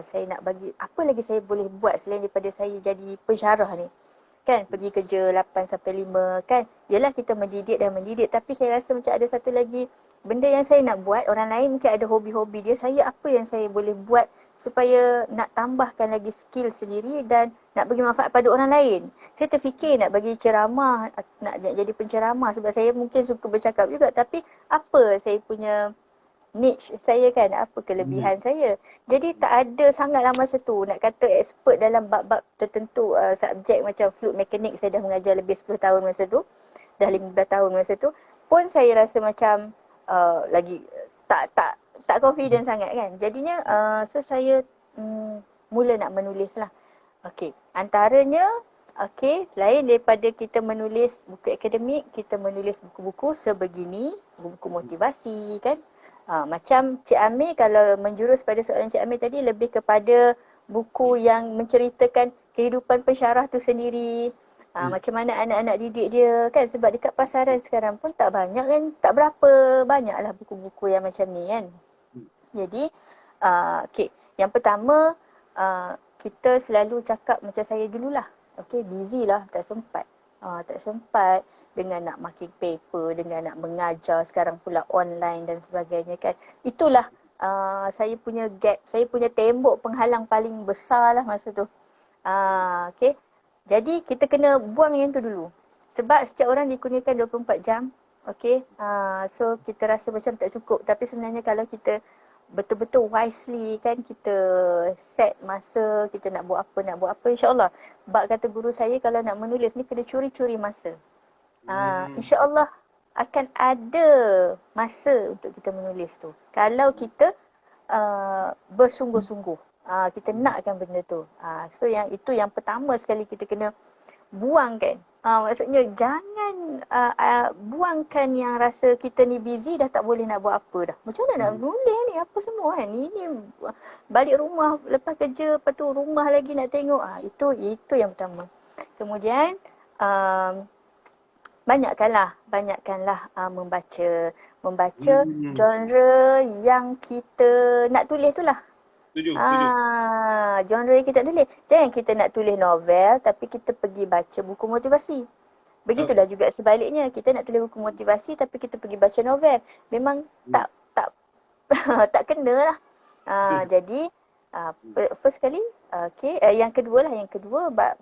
Saya nak bagi apa lagi saya boleh buat selain daripada saya jadi pensyarah ni. Kan pergi kerja 8 sampai 5 kan. Yalah kita mendidik, tapi saya rasa macam ada satu lagi benda yang saya nak buat. Orang lain mungkin ada hobi-hobi dia, saya apa yang saya boleh buat supaya nak tambahkan lagi skill sendiri dan nak bagi manfaat pada orang lain. Saya terfikir nak bagi ceramah, nak jadi penceramah sebab saya mungkin suka bercakap juga, tapi apa saya punya niche saya kan, apa kelebihan saya. Jadi tak ada sangatlah masa tu nak kata expert dalam bab-bab tertentu, subjek macam fluid mechanics saya dah mengajar lebih 10 tahun masa tu, dah 15 tahun masa tu, pun saya rasa macam lagi tak confident sangat kan. Jadinya so saya mula nak menulis lah. Okey, antaranya selain daripada kita menulis buku akademik, kita menulis buku-buku sebegini, buku motivasi kan. Macam Cik Amir, kalau menjurus pada soalan Cik Amir tadi, lebih kepada buku yang menceritakan kehidupan pensyarah tu sendiri. Macam mana anak-anak didik dia kan, sebab dekat pasaran sekarang pun tak banyak kan, tak berapa banyaklah buku-buku yang macam ni kan. Jadi yang pertama, kita selalu cakap macam saya dululah. Busy lah, tak sempat. Tak sempat dengan nak marking paper, dengan nak mengajar, sekarang pula online dan sebagainya kan. Itulah saya punya gap, saya punya tembok penghalang paling besar lah masa tu. Jadi kita kena buang yang tu dulu. Sebab setiap orang dikurniakan 24 jam. So kita rasa macam tak cukup. Tapi sebenarnya kalau kita betul-betul wisely kan, kita set masa, kita nak buat apa, insya-Allah. Bak kata guru saya, kalau nak menulis ni kena curi-curi masa. Insya-Allah akan ada masa untuk kita menulis tu. Kalau kita bersungguh-sungguh. Kita nakkan benda tu. So yang itu yang pertama sekali kita kena buangkan. Maksudnya jangan buangkan yang rasa kita ni busy, dah tak boleh nak buat apa dah. Macam mana nak nulis ni apa semua kan. Ini balik rumah lepas kerja, lepas tu rumah lagi nak tengok. Itu yang pertama. Kemudian banyakkanlah membaca genre yang kita nak tulis tu lah. Setuju. Genre yang kita tulis. Jangan kita nak tulis novel tapi kita pergi baca buku motivasi. Begitulah juga sebaliknya. Kita nak tulis buku motivasi tapi kita pergi baca novel. Memang tak tak kena lah. Jadi first kali, yang kedua,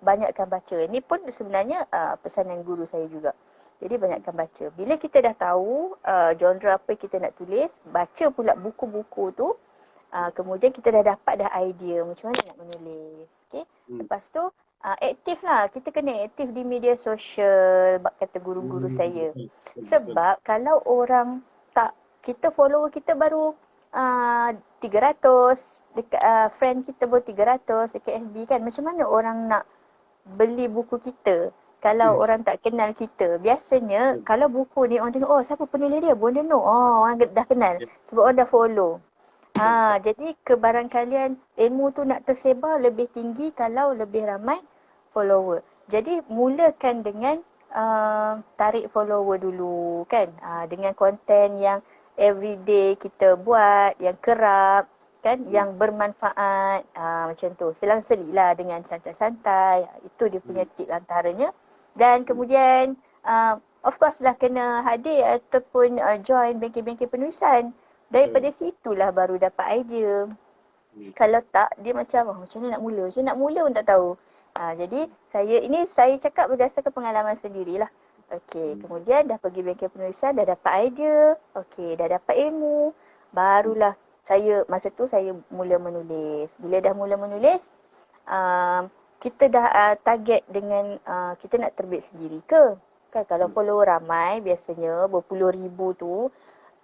banyakkan baca. Ini pun sebenarnya pesanan guru saya juga. Jadi banyakkan baca. Bila kita dah tahu genre apa kita nak tulis, baca pula buku-buku tu. Kemudian kita dah dapat dah idea macam mana nak menulis. Lepas tu aktif lah. Kita kena aktif di media sosial, kata guru-guru saya. Sebab kalau orang tak, kita follower kita baru 300, dekat friend kita baru 300 dekat FB kan. Macam mana orang nak beli buku kita kalau orang tak kenal kita? Biasanya kalau buku ni orang tengok, siapa penulis dia? Bondono. Orang dah kenal sebab orang dah follow. Jadi kebarangkalian ilmu tu nak tersebar lebih tinggi kalau lebih ramai follower. Jadi mulakan dengan tarik follower dulu kan. Dengan konten yang everyday kita buat, yang kerap kan, yang bermanfaat, macam tu. Selang-selilah dengan santai-santai. Itu dia punya tip antaranya. Dan kemudian of course lah kena hadir ataupun join bengkel-bengkel penulisan. Daripada situlah baru dapat idea. Kalau tak, dia macam mana nak mula? Macam nak mula pun tak tahu. Jadi saya cakap berdasarkan pengalaman sendirilah. Okey, kemudian dah pergi bengkel penulisan, dah dapat idea. Okey, dah dapat ilmu. Barulah masa tu saya mula menulis. Bila dah mula menulis, kita dah target dengan kita nak terbit sendiri ke? Kan kalau follower ramai, biasanya berpuluh ribu tu,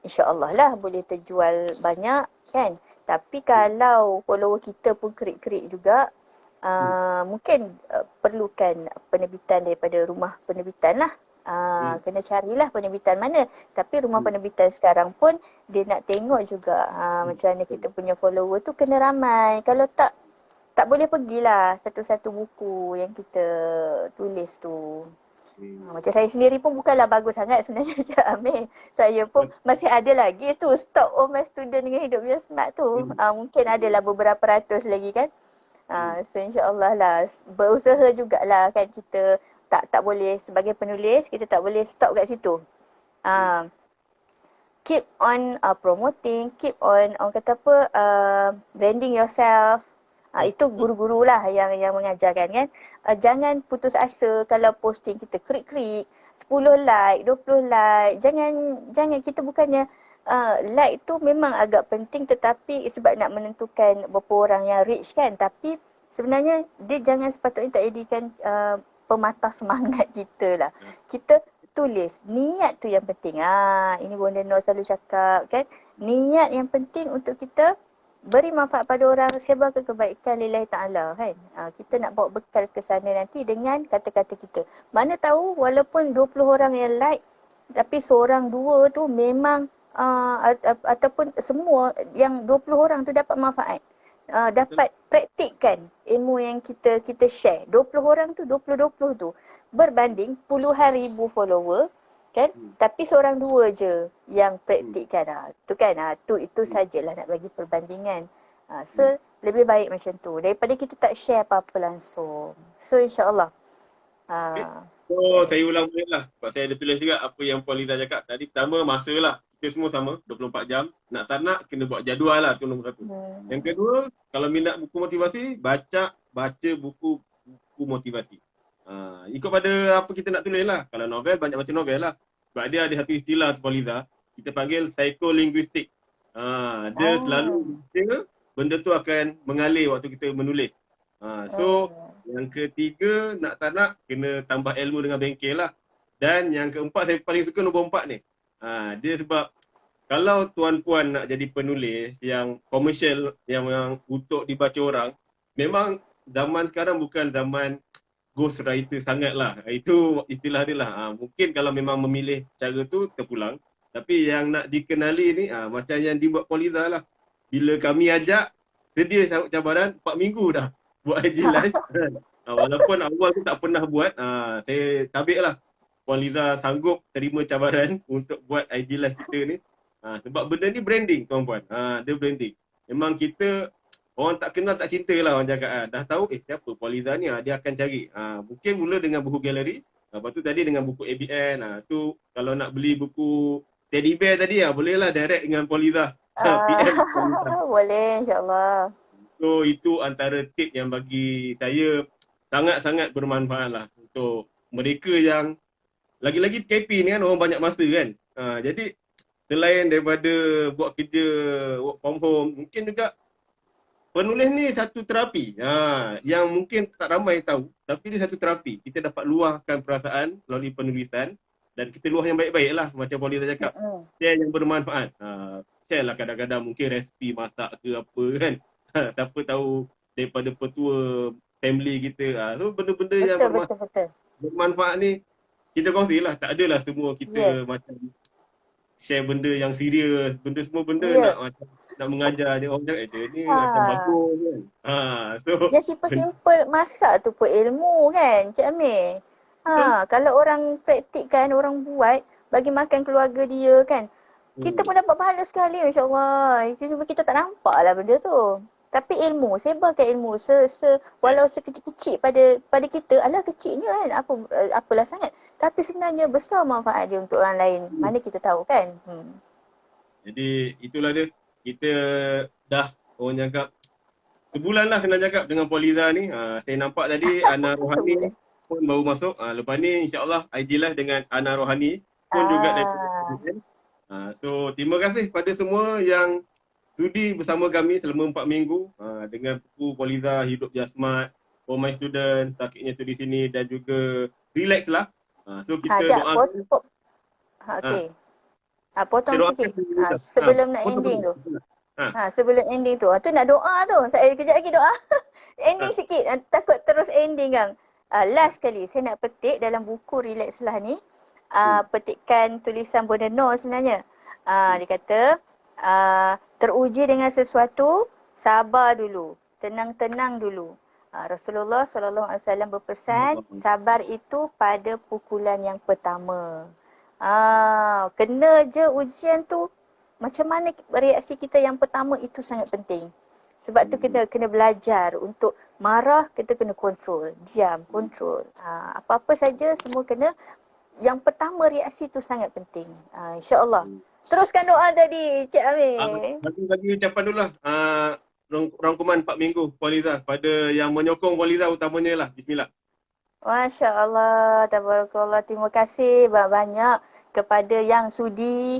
InsyaAllah lah boleh terjual banyak kan. Tapi kalau follower kita pun kerik-kerik juga, mungkin perlukan penerbitan daripada rumah penerbitan lah. Kena carilah penerbitan mana. Tapi rumah penerbitan sekarang pun dia nak tengok juga macam mana kita punya follower tu kena ramai. Kalau tak boleh pergilah satu-satu buku yang kita tulis tu. Macam saya sendiri pun bukanlah bagus sangat sebenarnya Cik Amir. Saya pun masih ada lagi tu stok all my student dengan hidup yang smart tu. Mungkin adalah beberapa ratus lagi kan. So insyaAllah lah berusaha jugalah kan kita tak boleh sebagai penulis kita tak boleh stop kat situ. Keep on promoting, keep on orang kata apa branding yourself. Itu guru-guru lah yang mengajarkan kan. Jangan putus asa kalau posting kita krik-krik 10 like, 20 like. Jangan kita bukannya like tu memang agak penting tetapi sebab nak menentukan berapa orang yang reach kan. Tapi sebenarnya dia jangan sepatutnya tak jadikan pematah semangat kita lah. Kita tulis. Niat tu yang penting. Ini Bonda Nur selalu cakap kan. Niat yang penting untuk kita beri manfaat pada orang, sebarkan kebaikan lillahi ta'ala kan. Kita nak bawa bekal ke sana nanti dengan kata-kata kita. Mana tahu walaupun 20 orang yang like, tapi seorang dua tu memang ataupun semua yang 20 orang tu dapat manfaat. Dapat praktikkan ilmu yang kita share. 20 orang tu, 20-20 tu berbanding puluhan ribu follower kan, tapi seorang dua je yang praktikkan. Tu kan, itu sajalah nak bagi perbandingan. So lebih baik macam tu daripada kita tak share apa-apa langsung. So insyaAllah. So saya ulang balik lah. Sebab saya ada tulis juga apa yang Puan Liza cakap tadi. Pertama, masa lah. Kita semua sama, 24 jam. Nak tak nak, kena buat jadual lah. Itu nombor satu. Yang kedua, kalau minat buku motivasi, baca buku motivasi. Ikut pada apa kita nak tulis lah. Kalau novel, banyak baca novel lah. Sebab dia ada satu istilah tu Puan Liza, kita panggil psikolinguistik. Dia selalu benda tu akan mengalir waktu kita menulis. So yang ketiga, nak tak nak kena tambah ilmu dengan bengkel lah. Dan yang keempat, saya paling suka nombor 4 ni. Dia sebab kalau tuan-puan nak jadi penulis yang komersial, yang untuk dibaca orang, memang zaman sekarang bukan zaman ghostwriter sangat lah. Itu istilah dia lah. Mungkin kalau memang memilih cara tu terpulang. Tapi yang nak dikenali ni macam yang dibuat Puan Liza lah. Bila kami ajak, sedia cabaran 4 minggu dah buat IG live. Walaupun awal tu tak pernah buat, saya tabik lah Puan Liza sanggup terima cabaran untuk buat IG live kita ni. Sebab benda ni branding tuan-puan. Dia branding. Memang kita orang tak kenal tak cinta lah orang cakap. Dah tahu siapa Puan Liza ni, dia akan cari. Mungkin mula dengan buku galeri. Lepas tu tadi dengan buku ABN. Tu kalau nak beli buku Teddy Bear tadi bolehlah direct dengan Puan Liza. PM Puan Liza. Boleh insyaAllah. So itu antara tip yang bagi saya sangat-sangat bermanfaat lah untuk mereka yang lagi-lagi PKP ni kan orang banyak masa kan. Jadi selain daripada buat kerja work from home, mungkin juga penulis ni satu terapi. Yang mungkin tak ramai tahu, tapi dia satu terapi. Kita dapat luahkan perasaan melalui penulisan dan kita luah yang baik-baik lah. Macam Puan Liza cakap, share yang bermanfaat. Share lah kadang-kadang mungkin resipi masak ke apa kan. Siapa tahu daripada petua family kita. So benda-benda yang bermanfaat ni kita kongsi lah. Tak adalah semua kita macam share benda yang serius. Benda semua benda nak mengajar dia. Orang cakap dia ni macam bagus kan. So yang simple-simple masak tu pun ilmu kan Cik Amir. Kalau orang praktikkan, orang buat bagi makan keluarga dia kan, kita pun dapat pahala sekali insyaAllah. Cuma kita tak nampak lah benda tu. Tapi ilmu, sebarkan ilmu walau sekecil-kecil pada kita, alah kecilnya kan, apalah sangat. Tapi sebenarnya besar manfaat dia untuk orang lain. Mana kita tahu kan. Jadi itulah dia. Kita dah orang cakap sebulan lah kena cakap dengan Puan Liza ni. Saya nampak tadi Ana Sebulan. Rohani pun baru masuk. Lepas ni insyaAllah IG live dengan Ana Rohani pun juga daripada Ah, PBN. So terima kasih pada semua yang sudi bersama kami selama 4 minggu dengan buku Puan Liza Hidup Jasmat, For My Student, Sakitnya Tu di Sini dan juga Relax lah. So kita Jap, doakan. okey. Kita Potong doakan sikit. Puan Liza. Sebelum nak ending Potong-potong. tu. Ha, Sebelum ending tu. Tu nak doa tu. Saya kejap lagi doa. Ending ha, sikit. Takut terus ending kan. Last kali saya nak petik dalam buku Relax lah ni. Petikkan tulisan Bonda Noor sebenarnya. Dia kata, teruji dengan sesuatu, sabar dulu. Tenang-tenang dulu. Rasulullah SAW berpesan, sabar itu pada pukulan yang pertama. Kena je ujian tu, macam mana reaksi kita yang pertama itu sangat penting. Sebab tu kita kena belajar untuk marah, kita kena kontrol. Diam, kontrol. Apa-apa saja semua kena. Yang pertama reaksi tu sangat penting. InsyaAllah. Teruskan doa tadi, Cik Amir. bagi ucapan dulu lah. Rangkuman 4 minggu Puan Liza pada yang menyokong Puan Liza utamanya lah. Bismillah. Masya Allah, tabarakallah. Terima kasih banyak-banyak kepada yang sudi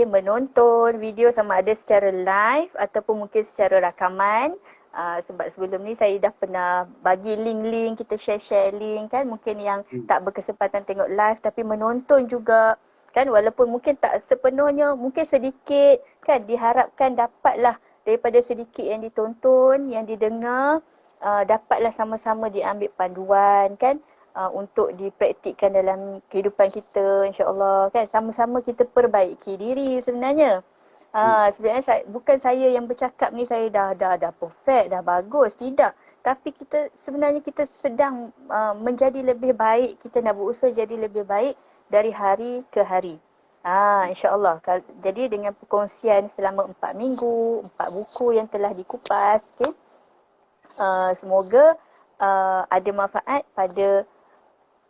menonton video sama ada secara live ataupun mungkin secara rakaman. Sebab sebelum ni saya dah pernah bagi link-link, kita share-share link kan. Mungkin yang tak berkesempatan tengok live tapi menonton juga kan. Walaupun mungkin tak sepenuhnya, mungkin sedikit kan. Diharapkan dapatlah daripada sedikit yang ditonton, yang didengar. Dapatlah sama-sama diambil panduan kan untuk dipraktikkan dalam kehidupan kita insya-Allah kan, sama-sama kita perbaiki diri sebenarnya. Sebenarnya bukan saya yang bercakap ni saya dah perfect, dah bagus, tidak. Tapi sebenarnya kita sedang menjadi lebih baik, kita nak berusaha jadi lebih baik dari hari ke hari. InsyaAllah. Jadi dengan perkongsian selama 4 minggu, 4 buku yang telah dikupas, okay? Semoga ada manfaat pada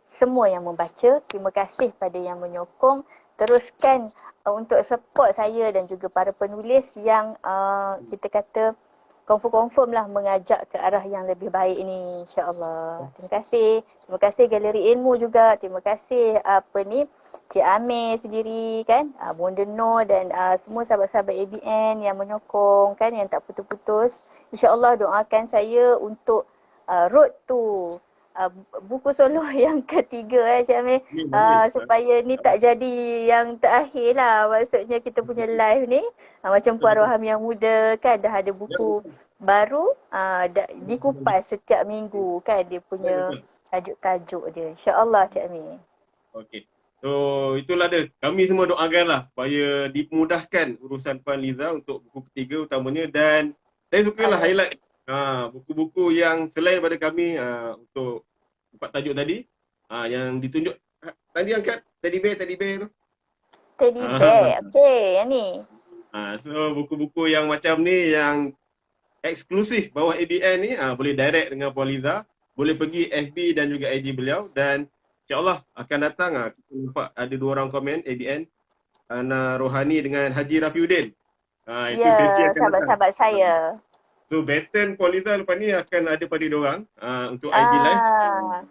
semua yang membaca. Terima kasih pada yang menyokong. Teruskan untuk support saya dan juga para penulis yang kita kata confirm lah mengajak ke arah yang lebih baik ini insya-Allah. Terima kasih. Terima kasih Galeri Ilmu juga. Terima kasih Cik Amir sendiri kan, Bonda Noor dan semua sahabat-sahabat ABN yang menyokong kan, yang tak putus-putus. InsyaAllah doakan saya untuk road to buku solo yang ketiga Cik Amir, supaya ni tak jadi yang terakhir lah. Maksudnya kita punya live ni macam Puan Roham yang muda kan, dah ada buku baru dikupas setiap minggu kan, dia punya tajuk-tajuk dia. InsyaAllah Cik Amir. Okey. So itulah dia. Kami semua doakanlah supaya dimudahkan urusan Puan Liza untuk buku ketiga utamanya, dan saya sukalah highlight buku-buku yang selain daripada kami untuk 4 tajuk tadi yang ditunjuk tadi, angkat teddy bear tu. Teddy bear. Okey, yang ni. So buku-buku yang macam ni yang eksklusif bawah ABN ni boleh direct dengan Puan Liza, boleh pergi FB dan juga IG beliau, dan insyaAllah akan datang kita nampak ada 2 orang komen ABN, Ana Rohani dengan Haji Rafiuddin. Itu sesi akan sahabat-sahabat saya. So baton Puan Liza lepas ni akan ada pada diorang untuk IG live.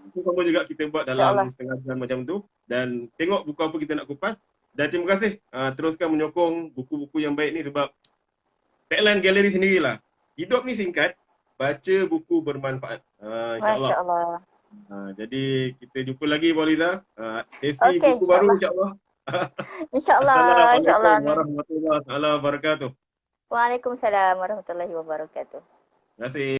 Itu sama juga kita buat dalam setengah jam macam tu, dan tengok buku apa kita nak kupas. Dan terima kasih teruskan menyokong buku-buku yang baik ni, sebab tagline galeri sendirilah, hidup ni singkat, baca buku bermanfaat. Masya Allah. Jadi kita jumpa lagi Puan Liza, sesi buku baru insyaAllah. InsyaAllah. Assalamualaikum warahmatullahi wabarakatuh. Waalaikumsalam warahmatullahi wabarakatuh. Terima kasih.